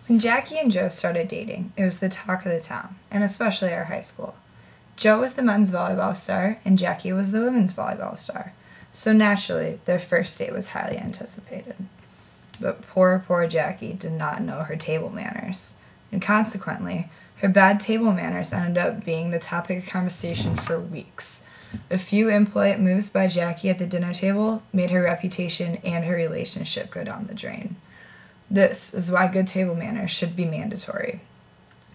When Jackie and Joe started dating, it was the talk of the town, and especially our high school. Joe was the men's volleyball star, and Jackie was the women's volleyball star, so naturally, their first date was highly anticipated. But poor Jackie did not know her table manners, and consequently, her bad table manners ended up being the topic of conversation for weeks. A few impolite moves by Jackie at the dinner table made her reputation and her relationship go down the drain. This is why good table manners should be mandatory.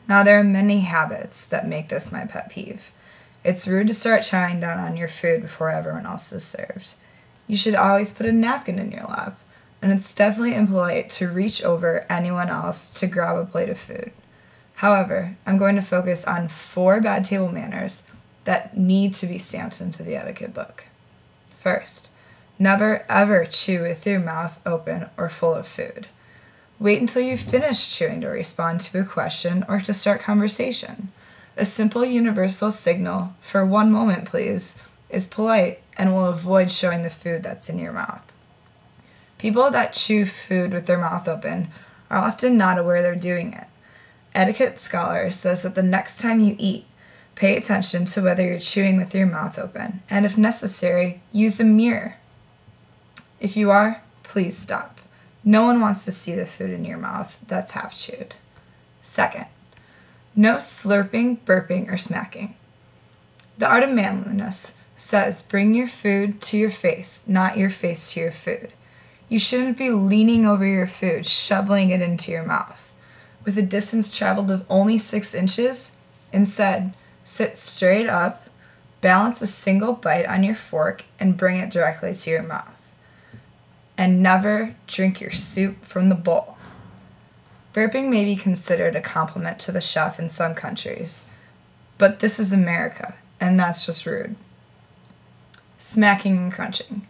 Now, there are many habits that make this my pet peeve. It's rude to start chowing down on your food before everyone else is served. You should always put a napkin in your lap, and it's definitely impolite to reach over anyone else to grab a plate of food. However, I'm going to focus on 4 bad table manners that need to be stamped into the etiquette book. First, never ever chew with your mouth open or full of food. Wait until you've finished chewing to respond to a question or to start conversation. A simple universal signal for 1 moment, please, is polite and will avoid showing the food that's in your mouth. People that chew food with their mouth open are often not aware they're doing it. Etiquette scholar says that the next time you eat, pay attention to whether you're chewing with your mouth open, and if necessary, use a mirror. If you are, please stop. No one wants to see the food in your mouth that's half chewed. Second, no slurping, burping, or smacking. The Art of Manliness says bring your food to your face, not your face to your food. You shouldn't be leaning over your food, shoveling it into your mouth. With a distance traveled of only 6 inches, instead, sit straight up, balance a single bite on your fork, and bring it directly to your mouth. And never drink your soup from the bowl. Burping may be considered a compliment to the chef in some countries, but this is America, and that's just rude. Smacking and crunching.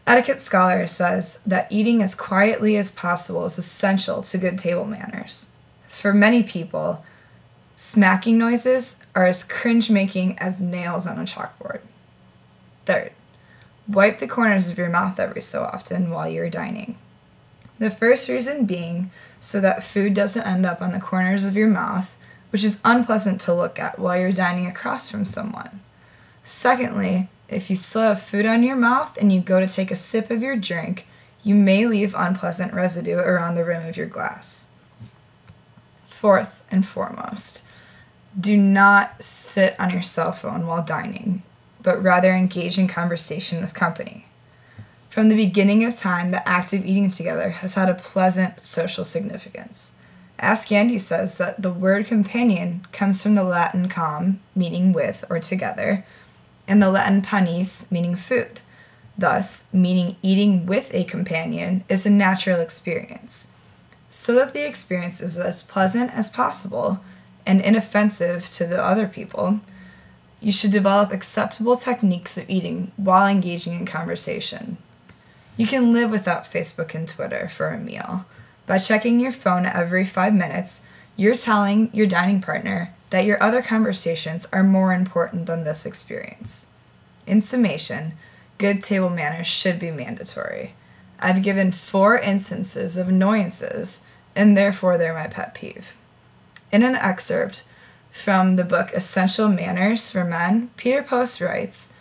Etiquette scholar says that eating as quietly as possible is essential to good table manners. For many people, smacking noises are as cringe-making as nails on a chalkboard. Third, wipe the corners of your mouth every so often while you're dining. The first reason being so that food doesn't end up on the corners of your mouth, which is unpleasant to look at while you're dining across from someone. Secondly, if you still have food on your mouth and you go to take a sip of your drink, you may leave unpleasant residue around the rim of your glass. Fourth and foremost, do not sit on your cell phone while dining, but rather engage in conversation with company. From the beginning of time, the act of eating together has had a pleasant social significance. Ask Andy says that the word companion comes from the Latin com, meaning with or together, and the Latin panis, meaning food. Thus, meaning eating with a companion is a natural experience. So that the experience is as pleasant as possible and inoffensive to the other people, you should develop acceptable techniques of eating while engaging in conversation. You can live without Facebook and Twitter for a meal. By checking your phone every 5 minutes, you're telling your dining partner that your other conversations are more important than this experience. In summation, good table manners should be mandatory. I've given 4 instances of annoyances, and therefore they're my pet peeve. In an excerpt from the book Essential Manners for Men, Peter Post writes,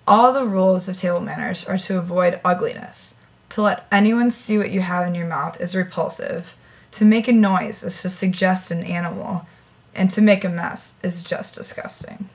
"All the rules of table manners are to avoid ugliness. To let anyone see what you have in your mouth is repulsive. To make a noise is to suggest an animal, and to make a mess is just disgusting."